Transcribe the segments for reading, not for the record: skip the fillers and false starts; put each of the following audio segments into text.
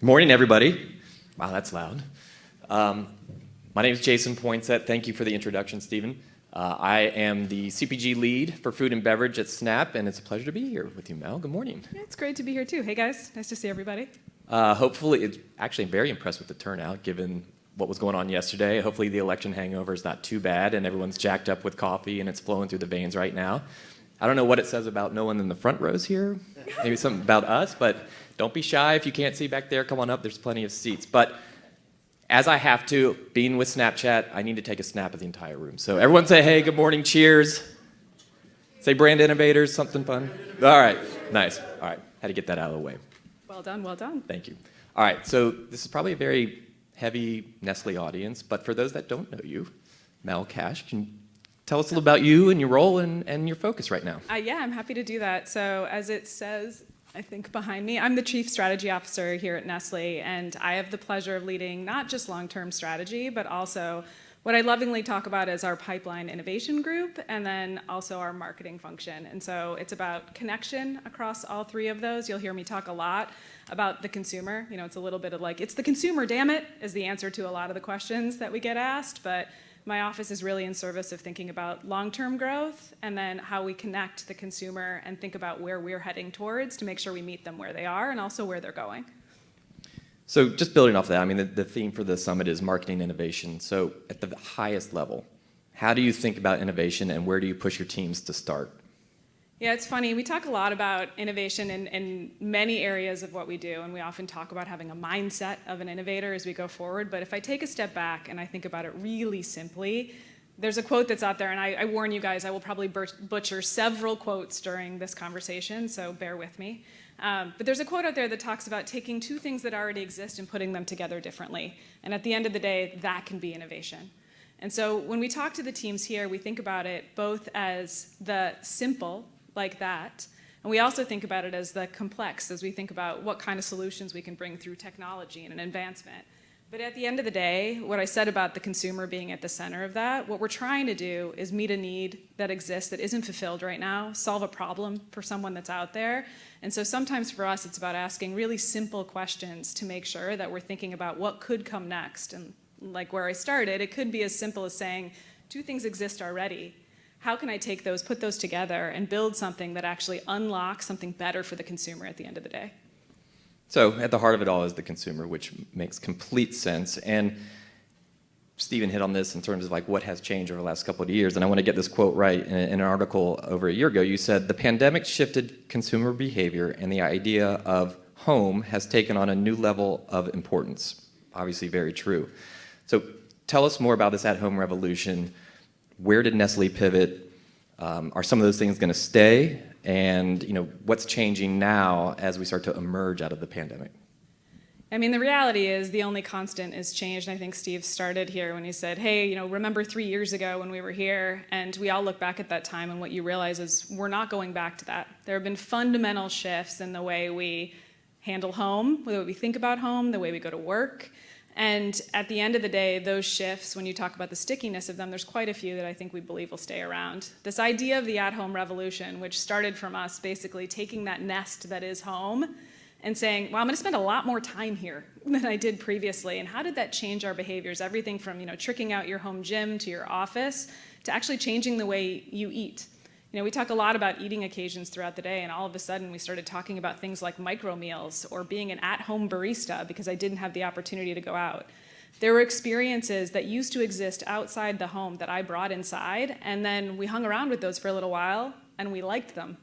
Morning, everybody. Wow, that's loud. My name is Jason Poinsette. Thank you for the introduction, Stephen. I am the CPG lead for food and beverage at Snap, and it's a pleasure to be here with you, Mel. Good morning. Yeah, it's great to be here, too. Hey, guys. Nice to see everybody. Hopefully, it's actually very impressed with the turnout, given what was going on yesterday. Hopefully, the election hangover is not too bad, and everyone's jacked up with coffee, and it's flowing through the veins right now. I don't know what it says about no one in the front rows here. Maybe something about us, but don't be shy. If you can't see back there, come on up. There's plenty of seats. But as I have to, being with Snapchat, I need to take a snap of the entire room. So everyone say, hey, good morning, cheers. Say brand innovators, something fun. All right, nice. All right, had to get that out of the way. Well done, well done. Thank you. All right, so this is probably a very heavy Nestle audience, but for those that don't know you, Mel Cash, can you tell us a little about you and your role and your focus right now? Yeah, I'm happy to do that. So as it says, I think behind me, I'm the Chief Strategy Officer here at Nestle, and I have the pleasure of leading not just long-term strategy, but also what I lovingly talk about as our pipeline innovation group, and then also our marketing function. And so it's about connection across all three of those. You'll hear me talk a lot about the consumer. You know, it's a little bit of like, it's the consumer, damn it, is the answer to a lot of the questions that we get asked, but my office is really in service of thinking about long-term growth and then how we connect the consumer and think about where we're heading towards to make sure we meet them where they are and also where they're going. So just building off that, I mean, the theme for the summit is marketing innovation. So at the highest level, how do you think about innovation and where do you push your teams to start? Yeah, it's funny. We talk a lot about innovation in many areas of what we do, and we often talk about having a mindset of an innovator as we go forward. But if I take a step back and I think about it really simply, there's a quote that's out there, and I warn you guys, I will probably butcher several quotes during this conversation, so bear with me. But there's a quote out there that talks about taking two things that already exist and putting them together differently. And at the end of the day, that can be innovation. And so when we talk to the teams here, we think about it both as the simple, like that, and we also think about it as the complex, as we think about what kind of solutions we can bring through technology and an advancement. But at the end of the day, what I said about the consumer being at the center of that, what we're trying to do is meet a need that exists that isn't fulfilled right now, solve a problem for someone that's out there. And so sometimes for us, it's about asking really simple questions to make sure that we're thinking about what could come next. And like where I started, it could be as simple as saying, two things exist already. How can I take those, put those together, and build something that actually unlocks something better for the consumer at the end of the day? So at the heart of it all is the consumer, which makes complete sense. And Stephen hit on this in terms of like what has changed over the last couple of years. And I want to get this quote right. In an article over a year ago, you said, the pandemic shifted consumer behavior and the idea of home has taken on a new level of importance. Obviously very true. So tell us more about this at-home revolution. Where did Nestle pivot? Are some of those things going to stay? And what's changing now as we start to emerge out of the pandemic? I mean, the reality is the only constant is change. And I think Steve started here when he said, hey, remember 3 years ago when we were here? And we all look back at that time, and what you realize is we're not going back to that. There have been fundamental shifts in the way we handle home, the way we think about home, the way we go to work. And at the end of the day, those shifts, when you talk about the stickiness of them, there's quite a few that I think we believe will stay around. This idea of the at-home revolution, which started from us basically taking that nest that is home and saying, well, I'm going to spend a lot more time here than I did previously. And how did that change our behaviors? Everything from tricking out your home gym to your office to actually changing the way you eat. We talk a lot about eating occasions throughout the day, and all of a sudden we started talking about things like micro meals or being an at-home barista because I didn't have the opportunity to go out. There were experiences that used to exist outside the home that I brought inside, and then we hung around with those for a little while, and we liked them.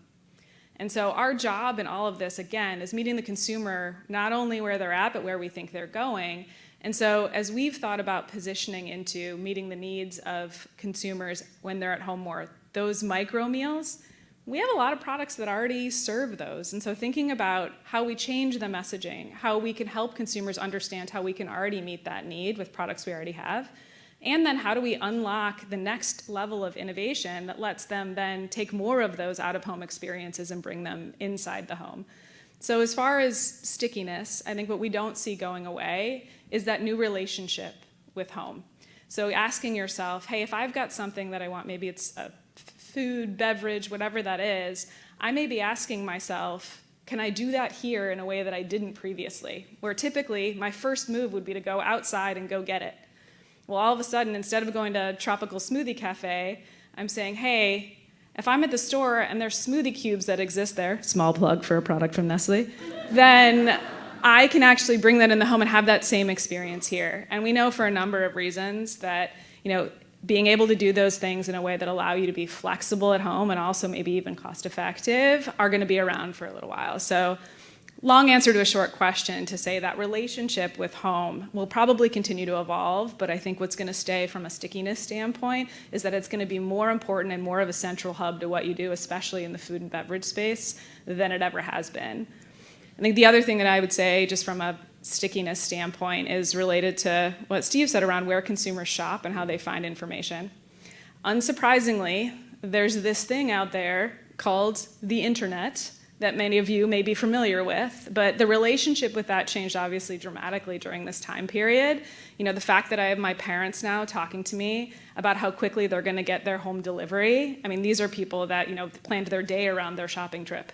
And so our job in all of this, again, is meeting the consumer not only where they're at, but where we think they're going. And so as we've thought about positioning into meeting the needs of consumers when they're at home more, those micro meals, we have a lot of products that already serve those. And so thinking about how we change the messaging, how we can help consumers understand how we can already meet that need with products we already have, and then how do we unlock the next level of innovation that lets them then take more of those out-of-home experiences and bring them inside the home. So as far as stickiness, I think what we don't see going away is that new relationship with home. So asking yourself, hey, if I've got something that I want, maybe it's a food, beverage, whatever that is, I may be asking myself, Can I do that here in a way that I didn't previously? Where typically my first move would be to go outside and go get it. Well, all of a sudden, instead of going to a tropical smoothie cafe, I'm saying, hey, if I'm at the store and there's smoothie cubes that exist there, small plug for a product from Nestle, then I can actually bring that in the home and have that same experience here. And we know for a number of reasons that, being able to do those things in a way that allow you to be flexible at home and also maybe even cost effective are going to be around for a little while. So long answer to a short question to say that relationship with home will probably continue to evolve, but I think what's going to stay from a stickiness standpoint is that it's going to be more important and more of a central hub to what you do, especially in the food and beverage space, than it ever has been. I think the other thing that I would say, just from a stickiness standpoint, is related to what Steve said around where consumers shop and how they find information. Unsurprisingly, there's this thing out there called the internet that many of you may be familiar with, but the relationship with that changed obviously dramatically during this time period. The fact that I have my parents now talking to me about how quickly they're going to get their home delivery. These are people that, planned their day around their shopping trip.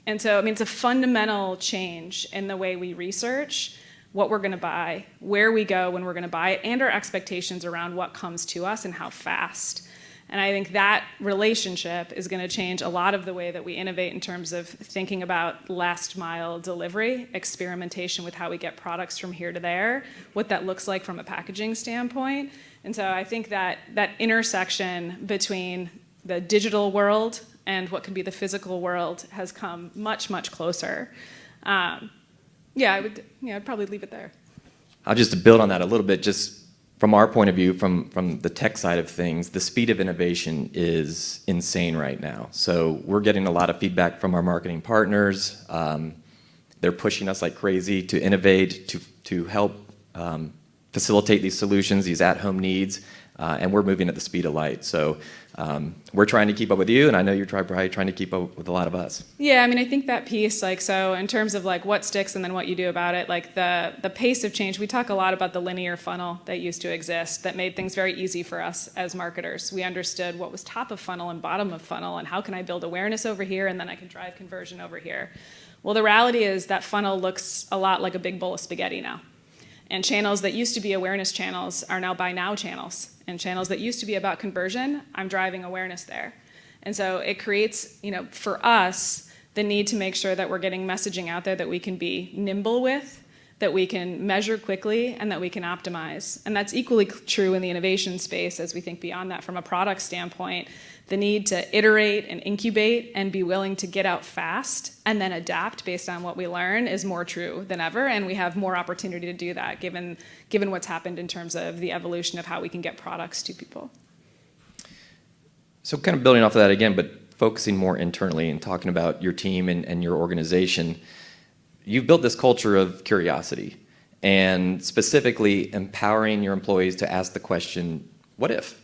And so, it's a fundamental change in the way we research what we're going to buy, where we go when we're going to buy it, and our expectations around what comes to us and how fast. And I think that relationship is going to change a lot of the way that we innovate in terms of thinking about last mile delivery, experimentation with how we get products from here to there, what that looks like from a packaging standpoint. And so I think that intersection between the digital world and what can be the physical world has come much, much closer. I'd probably leave it there. I'll just build on that a little bit, just from our point of view, from the tech side of things, the speed of innovation is insane right now. So we're getting a lot of feedback from our marketing partners. They're pushing us like crazy to innovate, to help facilitate these solutions, these at-home needs, and we're moving at the speed of light. So we're trying to keep up with you, and I know you're probably trying to keep up with a lot of us. Yeah, I think that piece, so in terms of what sticks and then what you do about it, the pace of change, we talk a lot about the linear funnel that used to exist that made things very easy for us as marketers. We understood what was top of funnel and bottom of funnel, and how can I build awareness over here, and then I can drive conversion over here. Well, the reality is that funnel looks a lot like a big bowl of spaghetti now. And channels that used to be awareness channels are now buy now channels. And channels that used to be about conversion, I'm driving awareness there. And so it creates, for us, the need to make sure that we're getting messaging out there that we can be nimble with, that we can measure quickly, and that we can optimize. And that's equally true in the innovation space as we think beyond that from a product standpoint. The need to iterate and incubate and be willing to get out fast and then adapt based on what we learn is more true than ever, and we have more opportunity to do that given what's happened in terms of the evolution of how we can get products to people. So kind of building off of that again, but focusing more internally and talking about your team and your organization, you've built this culture of curiosity and specifically empowering your employees to ask the question, what if?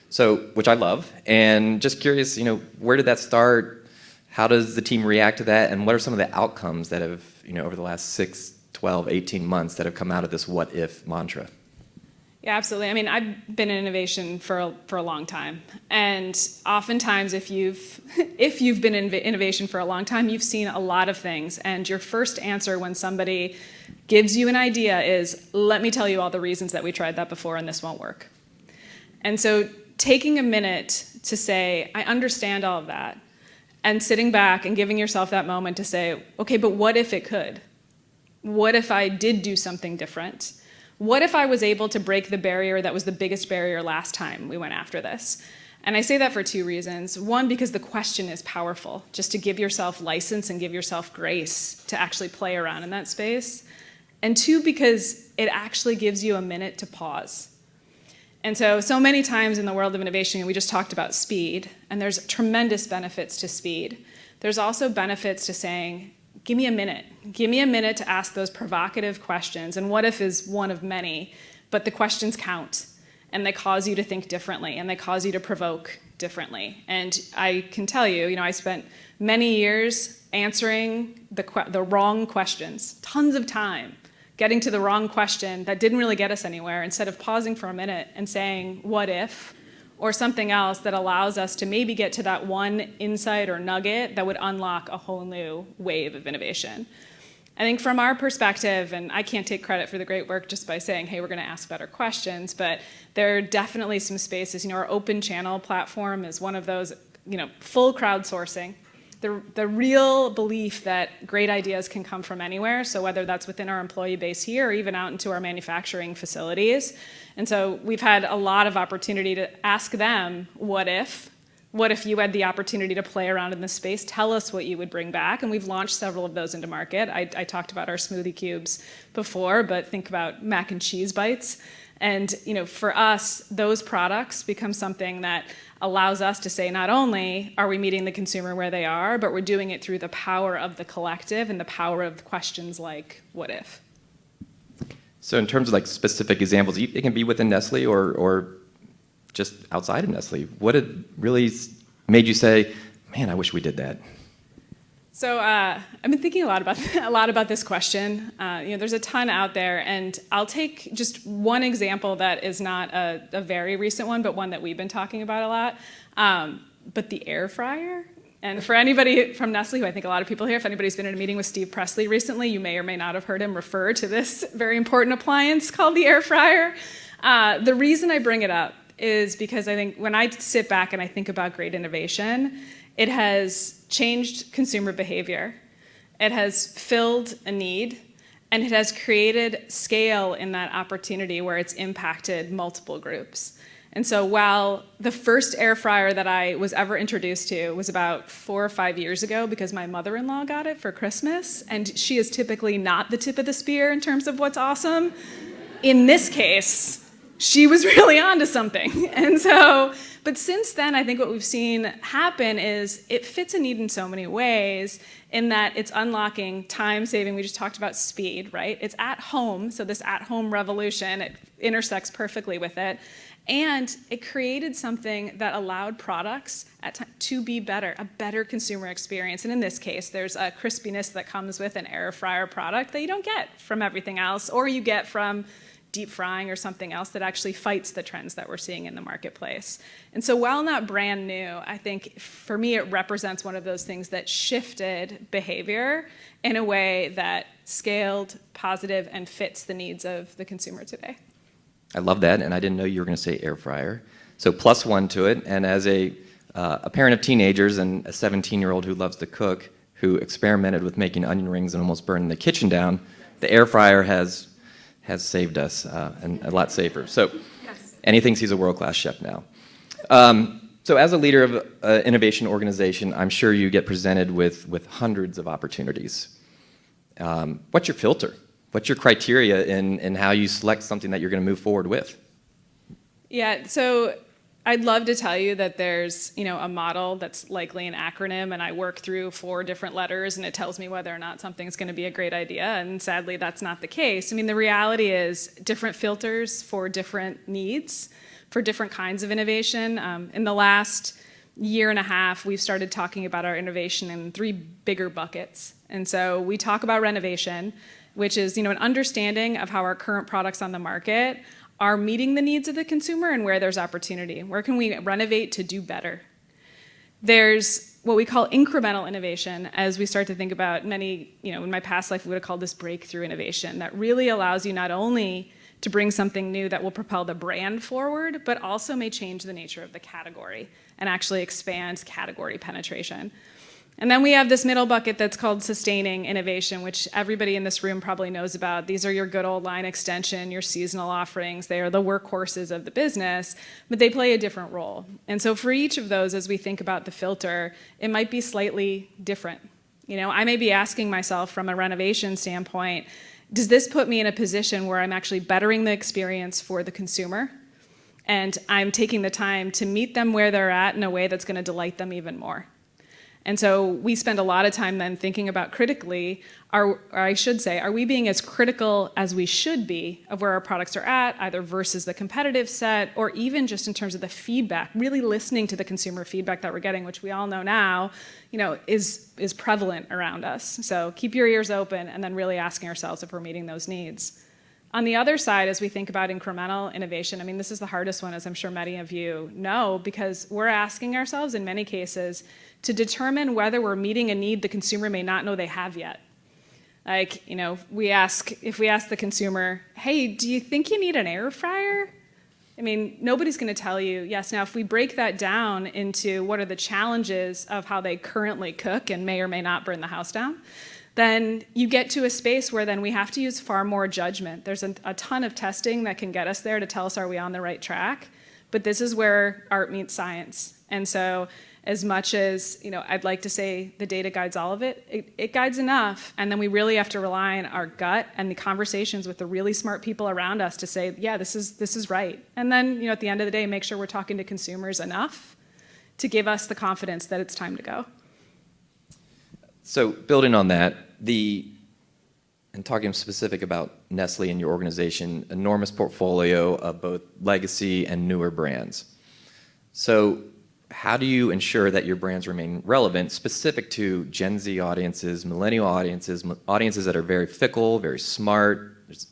So, which I love, and just curious, where did that start? How does the team react to that? And what are some of the outcomes that have, over the last 6, 12, 18 months that have come out of this what if mantra? Yeah, absolutely. I've been in innovation for a long time. And oftentimes, if you've been in innovation for a long time, you've seen a lot of things. And your first answer when somebody gives you an idea is, let me tell you all the reasons that we tried that before and this won't work. And so taking a minute to say, I understand all of that, and sitting back and giving yourself that moment to say, okay, but what if it could? What if I did do something different? What if I was able to break the barrier that was the biggest barrier last time we went after this? And I say that for two reasons. One, because the question is powerful, just to give yourself license and give yourself grace to actually play around in that space. And two, because it actually gives you a minute to pause. And so many times in the world of innovation, we just talked about speed, and there's tremendous benefits to speed. There's also benefits to saying, give me a minute. Give me a minute to ask those provocative questions. And what if is one of many, but the questions count, and they cause you to think differently, and they cause you to provoke differently. And I can tell you, I spent many years answering the wrong questions, tons of time, getting to the wrong question that didn't really get us anywhere, instead of pausing for a minute and saying, what if? or something else that allows us to maybe get to that one insight or nugget that would unlock a whole new wave of innovation. I think from our perspective, and I can't take credit for the great work just by saying, hey, we're going to ask better questions, but there are definitely some spaces. Our open channel platform is one of those, full crowdsourcing. The real belief that great ideas can come from anywhere, so whether that's within our employee base here or even out into our manufacturing facilities. And so we've had a lot of opportunity to ask them, what if? What if you had the opportunity to play around in this space? Tell us what you would bring back. And we've launched several of those into market. I talked about our smoothie cubes before, but think about mac and cheese bites. And for us, those products become something that allows us to say, not only are we meeting the consumer where they are, but we're doing it through the power of the collective and the power of questions like, what if? So in terms of specific examples, it can be within Nestle or just outside of Nestle. What had really made you say, man, I wish we did that? So I've been thinking a lot about this question. There's a ton out there, and I'll take just one example that is not a very recent one, but one that we've been talking about a lot. But the air fryer. And for anybody from Nestle, who I think a lot of people here, if anybody's been in a meeting with Steve Presley recently, you may or may not have heard him refer to this very important appliance called the air fryer. The reason I bring it up is because I think when I sit back and I think about great innovation, it has changed consumer behavior, it has filled a need, and it has created scale in that opportunity where it's impacted multiple groups. And so while the first air fryer that I was ever introduced to was about 4 or 5 years ago because my mother-in-law got it for Christmas, and she is typically not the tip of the spear in terms of what's awesome, in this case, she was really onto something. And so, but since then, I think what we've seen happen is it fits a need in so many ways in that it's unlocking time saving. We just talked about speed, right? It's at home, so this at-home revolution, it intersects perfectly with it. And it created something that allowed products to be better, a better consumer experience. And in this case, there's a crispiness that comes with an air fryer product that you don't get from everything else, or you get from deep frying or something else that actually fights the trends that we're seeing in the marketplace. And so while not brand new, I think for me it represents one of those things that shifted behavior in a way that scaled, positive, and fits the needs of the consumer today. I love that, and I didn't know you were going to say air fryer. So +1 to it, and as a parent of teenagers and a 17-year-old who loves to cook, who experimented with making onion rings and almost burning the kitchen down, the air fryer has saved us and a lot safer. So, yes. And he thinks he's a world-class chef now. So as a leader of an innovation organization, I'm sure you get presented with hundreds of opportunities. What's your filter? What's your criteria in how you select something that you're going to move forward with? Yeah, so I'd love to tell you that there's a model that's likely an acronym, and I work through 4 different letters, and it tells me whether or not something's going to be a great idea. And sadly, that's not the case. I mean, the reality is different filters for different needs, for different kinds of innovation. In the last year and a half, we've started talking about our innovation in 3 bigger buckets. And so we talk about renovation, which is an understanding of how our current products on the market are meeting the needs of the consumer and where there's opportunity. Where can we renovate to do better? There's what we call incremental innovation as we start to think about in my past life, we would have called this breakthrough innovation that really allows you not only to bring something new that will propel the brand forward, but also may change the nature of the category and actually expand category penetration. And then we have this middle bucket that's called sustaining innovation, which everybody in this room probably knows about. These are your good old line extension, your seasonal offerings. They are the workhorses of the business, but they play a different role. And so for each of those, as we think about the filter, it might be slightly different. I may be asking myself from a renovation standpoint, does this put me in a position where I'm actually bettering the experience for the consumer? And I'm taking the time to meet them where they're at in a way that's going to delight them even more. And so we spend a lot of time then thinking about critically, are we being as critical as we should be of where our products are at, either versus the competitive set, or even just in terms of the feedback, really listening to the consumer feedback that we're getting, which we all know now, is prevalent around us. So keep your ears open and then really asking ourselves if we're meeting those needs. On the other side, as we think about incremental innovation, I mean, this is the hardest one, as I'm sure many of you know, because we're asking ourselves in many cases to determine whether we're meeting a need the consumer may not know they have yet. Like, you know, if we ask the consumer, hey, do you think you need an air fryer? I mean, nobody's going to tell you yes. Now, if we break that down into what are the challenges of how they currently cook and may or may not burn the house down, then you get to a space where then we have to use far more judgment. There's a ton of testing that can get us there to tell us, are we on the right track? But this is where art meets science. And so as much as, you know, I'd like to say the data guides all of it, it guides enough. And then we really have to rely on our gut and the conversations with the really smart people around us to say, yeah, this is right. And then, you know, at the end of the day, make sure we're talking to consumers enough to give us the confidence that it's time to go. So building on that, and talking specific about Nestle and your organization, enormous portfolio of both legacy and newer brands. So how do you ensure that your brands remain relevant, specific to Gen Z audiences, millennial audiences, audiences that are very fickle, very smart, there's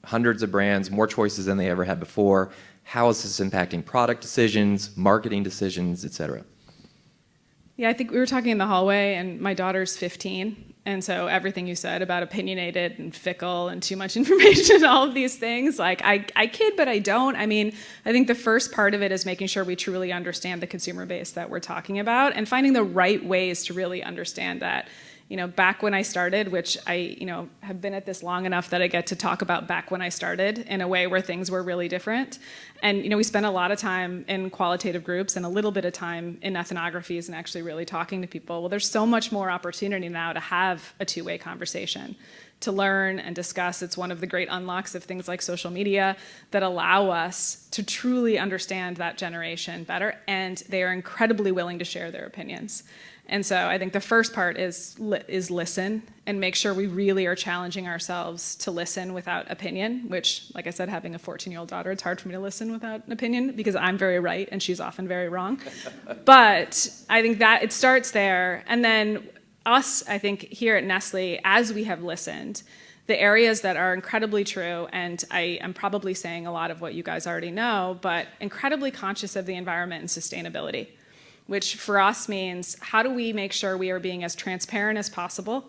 hundreds of brands, more choices than they ever had before. How is this impacting product decisions, marketing decisions, et cetera? Yeah, I think we were talking in the hallway, and my daughter's 15, and so everything you said about opinionated and fickle and too much information, all of these things, like I kid, but I don't. I mean, I think the first part of it is making sure we truly understand the consumer base that we're talking about and finding the right ways to really understand that. You know, back when I started, which I, you know, have been at this long enough that I get to talk about back when I started in a way where things were really different. And, you know, we spent a lot of time in qualitative groups and a little bit of time in ethnographies and actually really talking to people. Well, there's so much more opportunity now to have a two-way conversation, to learn and discuss. It's one of the great unlocks of things like social media that allow us to truly understand that generation better, and they are incredibly willing to share their opinions. And so I think the first part is listen and make sure we really are challenging ourselves to listen without opinion, which, like I said, having a 14-year-old daughter, it's hard for me to listen without an opinion because I'm very right and she's often very wrong. But I think that it starts there. And then us, I think, here at Nestle, as we have listened, the areas that are incredibly true, and I am probably saying a lot of what you guys already know, but incredibly conscious of the environment and sustainability, which for us means how do we make sure we are being as transparent as possible,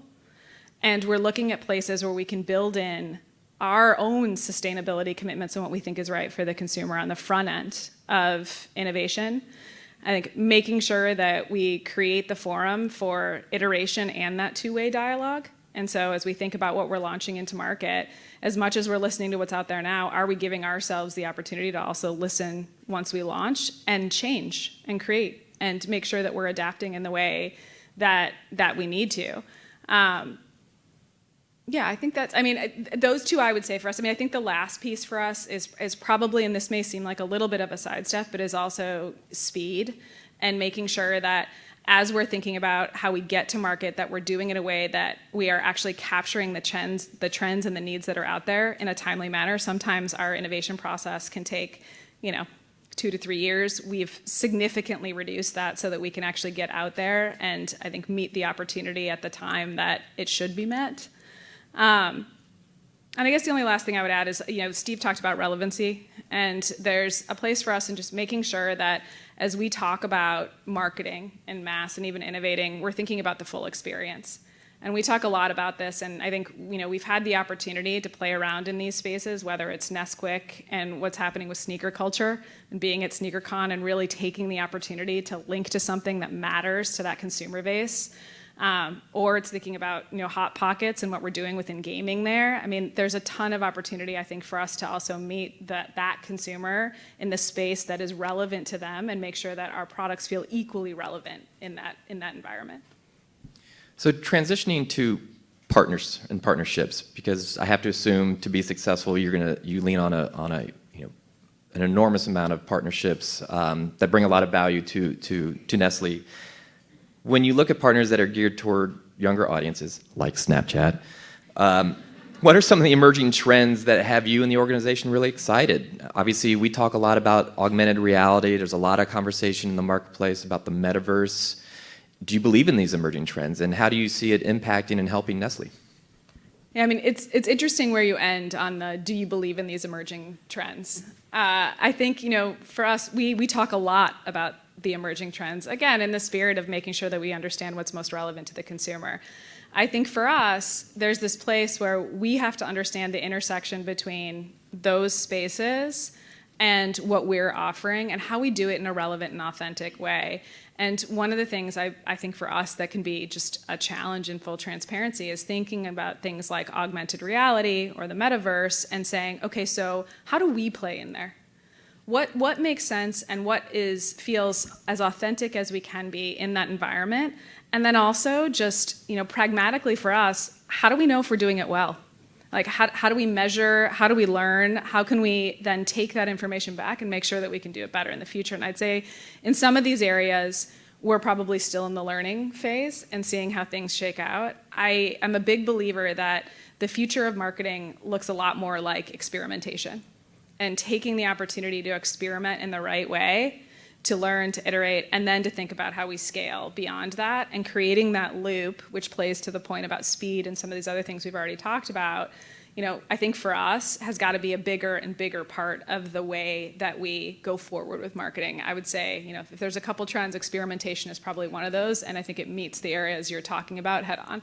and we're looking at places where we can build in our own sustainability commitments and what we think is right for the consumer on the front end of innovation. I think making sure that we create the forum for iteration and that two-way dialogue. And so as we think about what we're launching into market, as much as we're listening to what's out there now, are we giving ourselves the opportunity to also listen once we launch and change and create and make sure that we're adapting in the way that we need to? Yeah, I think that's, I mean, those two I would say for us. I mean, I think the last piece for us is probably, and this may seem like a little bit of a sidestep, but is also speed and making sure that as we're thinking about how we get to market, that we're doing it in a way that we are actually capturing the trends and the needs that are out there in a timely manner. Sometimes our innovation process can take, 2 to 3 years. We've significantly reduced that so that we can actually get out there and I think meet the opportunity at the time that it should be met. And I guess the only last thing I would add is, Steve talked about relevancy, and there's a place for us in just making sure that as we talk about marketing and mass and even innovating, we're thinking about the full experience. And we talk a lot about this, and I think we've had the opportunity to play around in these spaces, whether it's Nesquik and what's happening with sneaker culture and being at SneakerCon and really taking the opportunity to link to something that matters to that consumer base. Or it's thinking about Hot Pockets and what we're doing within gaming there. I mean, there's a ton of opportunity, I think, for us to also meet that consumer in the space that is relevant to them and make sure that our products feel equally relevant in that environment. So transitioning to partners and partnerships, because I have to assume to be successful, you lean on an enormous amount of partnerships that bring a lot of value to Nestle. When you look at partners that are geared toward younger audiences, like Snapchat, what are some of the emerging trends that have you and the organization really excited? Obviously, we talk a lot about augmented reality. There's a lot of conversation in the marketplace about the metaverse. Do you believe in these emerging trends, and how do you see it impacting and helping Nestle? Yeah, I mean, it's interesting where you end on the do you believe in these emerging trends? I think, for us, we talk a lot about the emerging trends, again, in the spirit of making sure that we understand what's most relevant to the consumer. I think for us, there's this place where we have to understand the intersection between those spaces and what we're offering and how we do it in a relevant and authentic way. And one of the things I think for us that can be just a challenge in full transparency is thinking about things like augmented reality or the metaverse and saying, okay, so how do we play in there? What makes sense and what feels as authentic as we can be in that environment? And then also just, pragmatically for us, how do we know if we're doing it well? Like, how do we measure? How do we learn? How can we then take that information back and make sure that we can do it better in the future? And I'd say in some of these areas, we're probably still in the learning phase and seeing how things shake out. I am a big believer that the future of marketing looks a lot more like experimentation and taking the opportunity to experiment in the right way, to learn, to iterate, and then to think about how we scale beyond that and creating that loop, which plays to the point about speed and some of these other things we've already talked about, I think for us has got to be a bigger and bigger part of the way that we go forward with marketing. I would say, if there's a couple trends, experimentation is probably one of those, and I think it meets the areas you're talking about head on.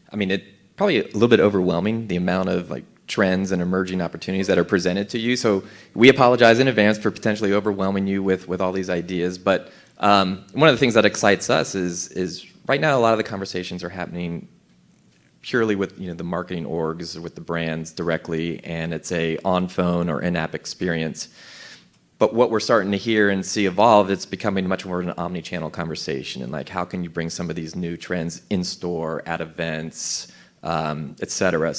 I mean, it probably a little bit overwhelming, the amount of trends and emerging opportunities that are presented to you. So we apologize in advance for potentially overwhelming you with all these ideas. But one of the things that excites us is right now a lot of the conversations are happening purely with the marketing orgs or with the brands directly, and it's a on-phone or in-app experience. But what we're starting to hear and see evolve, it's becoming much more of an omni-channel conversation. And how can you bring some of these new trends in store, at events, et cetera.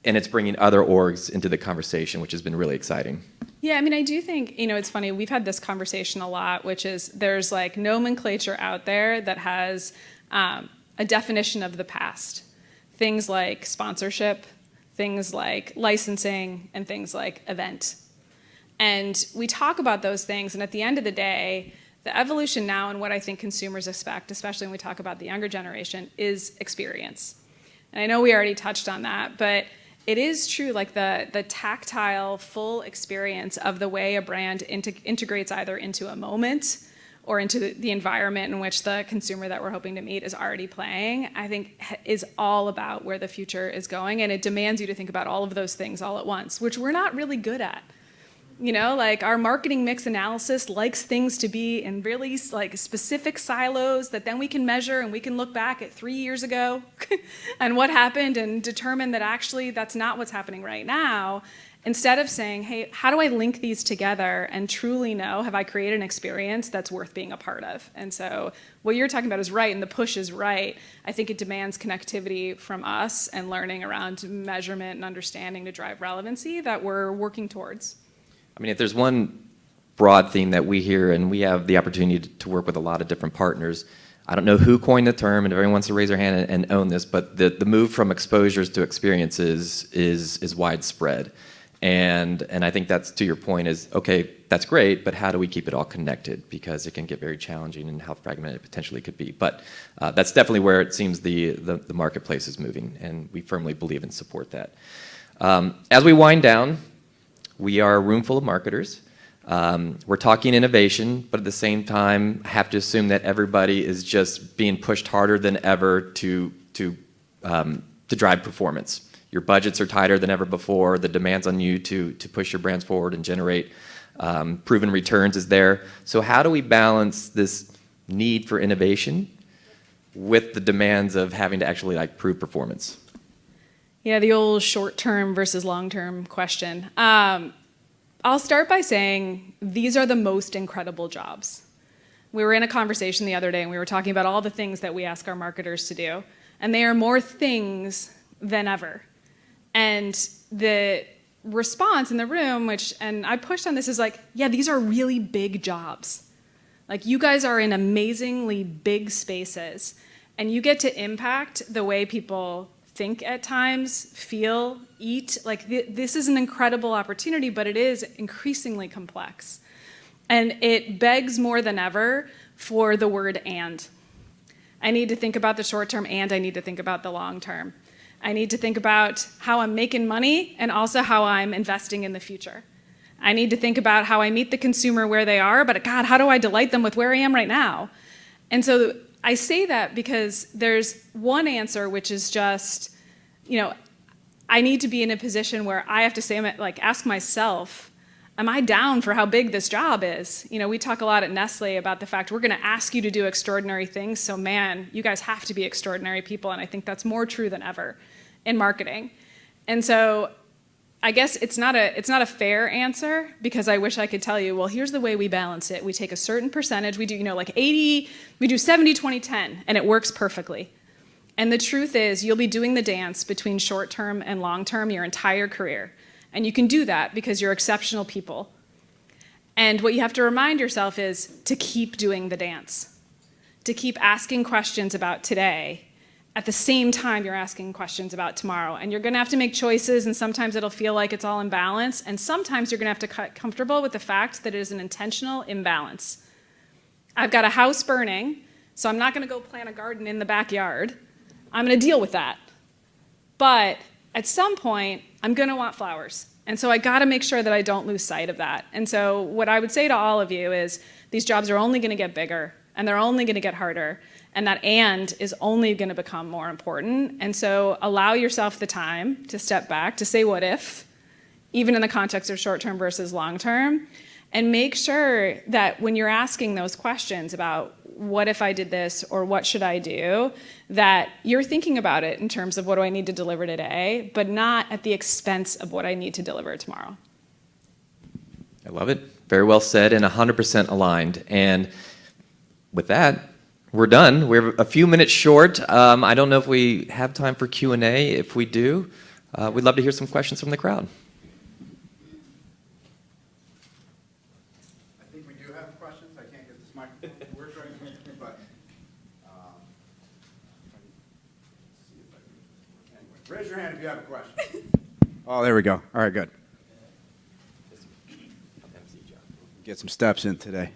And it's bringing other orgs into the conversation, which has been really exciting. Yeah, I mean, I do think, it's funny, we've had this conversation a lot, which is there's nomenclature out there that has a definition of the past. Things like sponsorship, things like licensing, and things like event. And we talk about those things, and at the end of the day, the evolution now and what I think consumers expect, especially when we talk about the younger generation, is experience. And I know we already touched on that, but it is true, the tactile, full experience of the way a brand integrates either into a moment or into the environment in which the consumer that we're hoping to meet is already playing, I think is all about where the future is going. And it demands you to think about all of those things all at once, which we're not really good at. Our marketing mix analysis likes things to be in really specific silos that then we can measure and we can look back at 3 years ago and what happened and determine that actually that's not what's happening right now. Instead of saying, hey, how do I link these together and truly know, have I created an experience that's worth being a part of? And so what you're talking about is right, and the push is right. I think it demands connectivity from us and learning around measurement and understanding to drive relevancy that we're working towards. I mean, if there's one broad theme that we hear, and we have the opportunity to work with a lot of different partners, I don't know who coined the term, and everyone wants to raise their hand and own this, but the move from exposures to experiences is widespread. And I think that's, to your point, is, okay, that's great, but how do we keep it all connected? Because it can get very challenging and how fragmented it potentially could be. But that's definitely where it seems the marketplace is moving, and we firmly believe and support that. As we wind down, we are a room full of marketers. We're talking innovation, but at the same time, have to assume that everybody is just being pushed harder than ever to drive performance. Your budgets are tighter than ever before. The demands on you to push your brands forward and generate proven returns is there. So how do we balance this need for innovation with the demands of having to actually prove performance? Yeah, the old short-term versus long-term question. I'll start by saying these are the most incredible jobs. We were in a conversation the other day, and we were talking about all the things that we ask our marketers to do, and they are more things than ever. And the response in the room, and I pushed on this, is yeah, these are really big jobs. You guys are in amazingly big spaces, and you get to impact the way people think at times, feel, eat. This is an incredible opportunity, but it is increasingly complex. And it begs more than ever for the word and. I need to think about the short term, and I need to think about the long term. I need to think about how I'm making money and also how I'm investing in the future. I need to think about how I meet the consumer where they are, but God, how do I delight them with where I am right now? And so I say that because there's one answer, which is just, I need to be in a position where I have to say, ask myself, am I down for how big this job is? We talk a lot at Nestle about the fact we're going to ask you to do extraordinary things. So man, you guys have to be extraordinary people. And I think that's more true than ever in marketing. And so I guess it's not a fair answer, because I wish I could tell you, well, here's the way we balance it. We take a certain percentage. We do, 80, we do 70, 20, 10, and it works perfectly. And the truth is, you'll be doing the dance between short-term and long-term your entire career. And you can do that because you're exceptional people. And what you have to remind yourself is to keep doing the dance, to keep asking questions about today at the same time you're asking questions about tomorrow. And you're going to have to make choices, and sometimes it'll feel like it's all in balance, and sometimes you're going to have to get comfortable with the fact that it is an intentional imbalance. I've got a house burning, so I'm not going to go plant a garden in the backyard. I'm going to deal with that. But at some point, I'm going to want flowers. And so I got to make sure that I don't lose sight of that. And so what I would say to all of you is these jobs are only going to get bigger, and they're only going to get harder. And that "and" is only going to become more important. And so allow yourself the time to step back, to say what if, even in the context of short-term versus long-term, and make sure that when you're asking those questions about what if I did this or what should I do, that you're thinking about it in terms of what do I need to deliver today, but not at the expense of what I need to deliver tomorrow. I love it. Very well said and 100% aligned. And with that, we're done. We're a few minutes short. I don't know if we have time for Q&A. If we do, we'd love to hear some questions from the crowd. I think we do have questions. I can't get this microphone to work right now, but anyway, raise your hand if you have a question. Oh, there we go. All right, good. Get some steps in today.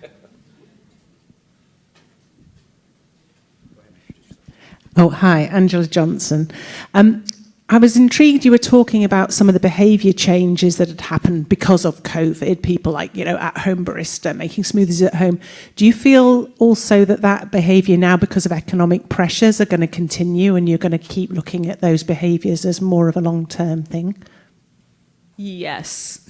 Oh, hi, Angela Johnson. I was intrigued you were talking about some of the behaviour changes that had happened because of COVID, people like, at-home barista, making smoothies at home. Do you feel also that behaviour now, because of economic pressures, are going to continue and you're going to keep looking at those behaviours as more of a long-term thing? Yes.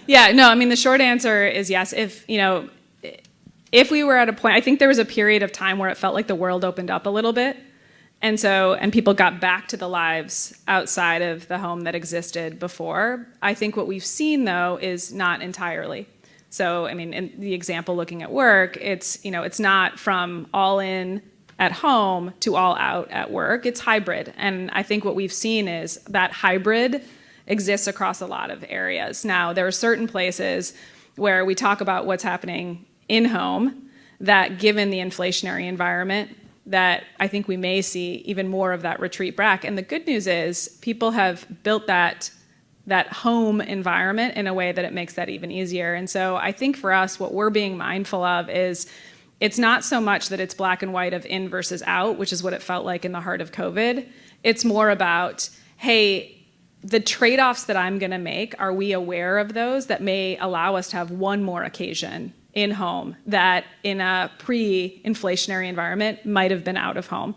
Yeah, no, the short answer is yes. If we were at a point, I think there was a period of time where it felt like the world opened up a little bit. And people got back to the lives outside of the home that existed before. I think what we've seen, though, is not entirely. So, in the example looking at work, it's not from all in at home to all out at work. It's hybrid. And I think what we've seen is that hybrid exists across a lot of areas. Now, there are certain places where we talk about what's happening in home that, given the inflationary environment, that I think we may see even more of that retreat back. And the good news is people have built that home environment in a way that it makes that even easier. And so I think for us, what we're being mindful of is it's not so much that it's black and white of in versus out, which is what it felt like in the heart of COVID. It's more about, hey, the trade-offs that I'm going to make, are we aware of those that may allow us to have one more occasion in home that in a pre-inflationary environment might have been out of home.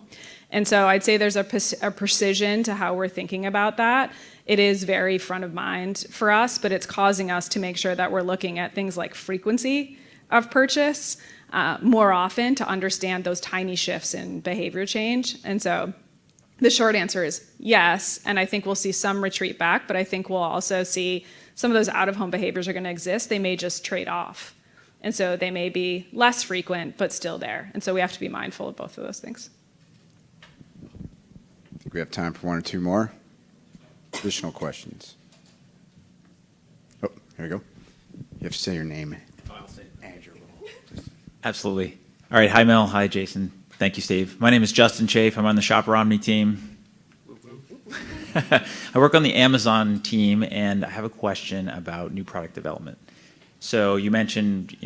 And so I'd say there's a precision to how we're thinking about that. It is very front of mind for us, but it's causing us to make sure that we're looking at things like frequency of purchase more often to understand those tiny shifts in behavior change. And so the short answer is yes, and I think we'll see some retreat back, but I think we'll also see some of those out-of-home behaviors are going to exist. They may just trade off. And so they may be less frequent, but still there. And so we have to be mindful of both of those things. I think we have time for one or two more. Additional questions? Oh, here we go. You have to say your name. I'll say it. Andrew. Absolutely. All right. Hi, Mel. Hi, Jason. Thank you, Steve. My name is Justin Chafe. I'm on the Shopper Omni team. I work on the Amazon team, and I have a question about new product development. So you mentioned,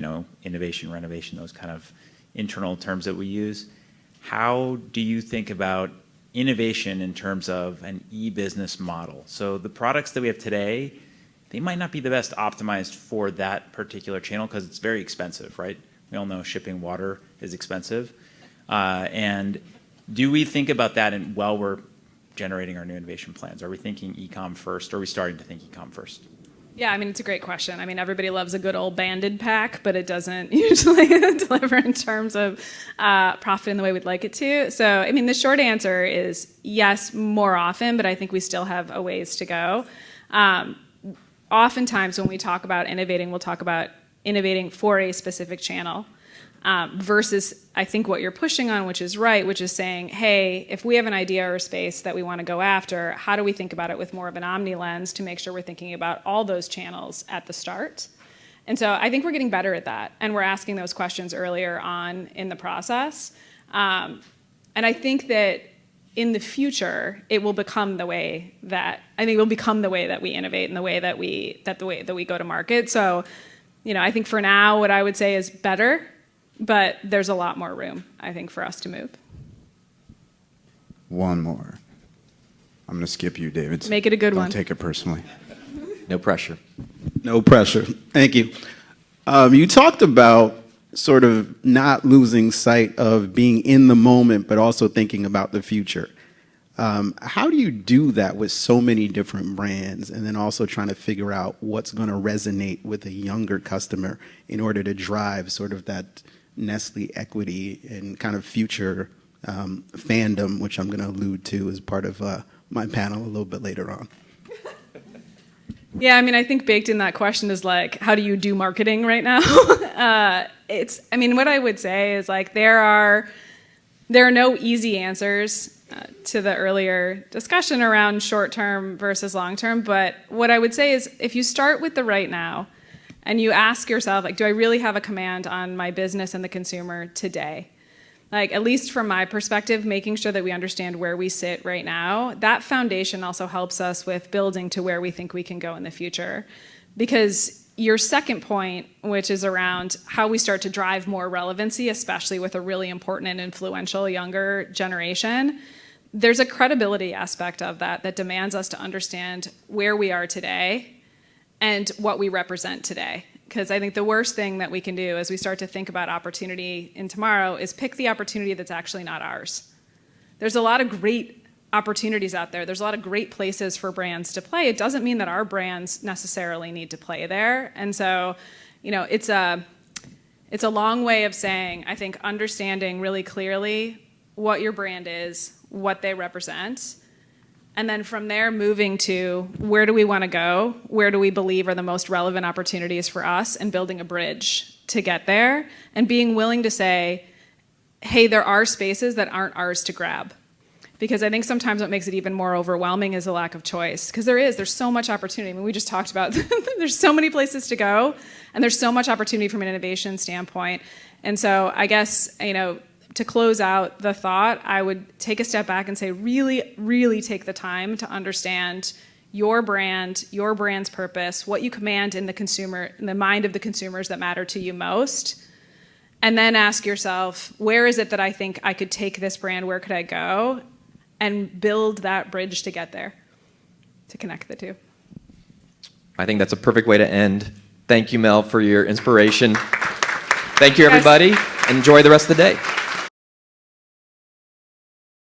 innovation, renovation, those kind of internal terms that we use. How do you think about innovation in terms of an e-business model. So the products that we have today, they might not be the best optimized for that particular channel because it's very expensive, right? We all know shipping water is expensive. And do we think about that while we're generating our new innovation plans? Are we thinking e-com first, or are we starting to think e-com first? Yeah, I mean, it's a great question. I mean, everybody loves a good old banded pack, but it doesn't usually deliver in terms of profit in the way we'd like it to. So, I mean, the short answer is yes, more often, but I think we still have a ways to go. Oftentimes when we talk about innovating, we'll talk about innovating for a specific channel. Versus, I think what you're pushing on, which is right, which is saying, hey, if we have an idea or a space that we want to go after, how do we think about it with more of an omni lens to make sure we're thinking about all those channels at the start? And so I think we're getting better at that, and we're asking those questions earlier on in the process. And I think that in the future, it will become the way that we innovate and the way that we go to market. So, I think for now, what I would say is better. But there's a lot more room, I think, for us to move. One more. I'm going to skip you, David. Make it a good one. Don't take it personally. No pressure. No pressure. Thank you. You talked about sort of not losing sight of being in the moment, but also thinking about the future. How do you do that with so many different brands, and then also trying to figure out what's going to resonate with a younger customer in order to drive sort of that Nestle equity and kind of future fandom, which I'm going to allude to as part of my panel a little bit later on? Yeah, I mean, I think baked in that question is like, how do you do marketing right now? What I would say is like there are no easy answers to the earlier discussion around short-term versus long-term. But what I would say is if you start with the right now, and you ask yourself, like, do I really have a command on my business and the consumer today? Like, at least from my perspective, making sure that we understand where we sit right now, that foundation also helps us with building to where we think we can go in the future. Because your second point, which is around how we start to drive more relevancy, especially with a really important and influential younger generation, there's a credibility aspect of that demands us to understand where we are today and what we represent today. Because I think the worst thing that we can do as we start to think about opportunity in tomorrow is pick the opportunity that's actually not ours. There's a lot of great opportunities out there. There's a lot of great places for brands to play. It doesn't mean that our brands necessarily need to play there. And so, it's a long way of saying, I think, understanding really clearly what your brand is, what they represent, and then from there, moving to where do we want to go? Where do we believe are the most relevant opportunities for us? And building a bridge to get there. And being willing to say, hey, there are spaces that aren't ours to grab. Because I think sometimes what makes it even more overwhelming is a lack of choice. Because there's so much opportunity. I mean, we just talked about there's so many places to go. And there's so much opportunity from an innovation standpoint. And so I guess, to close out the thought, I would take a step back and say, really, really take the time to understand your brand, your brand's purpose, what you command in the mind of the consumers that matter to you most. And then ask yourself, where is it that I think I could take this brand? Where could I go? And build that bridge to get there, to connect the two. I think that's a perfect way to end. Thank you, Mel, for your inspiration. Thank you, everybody. Enjoy the rest of the day.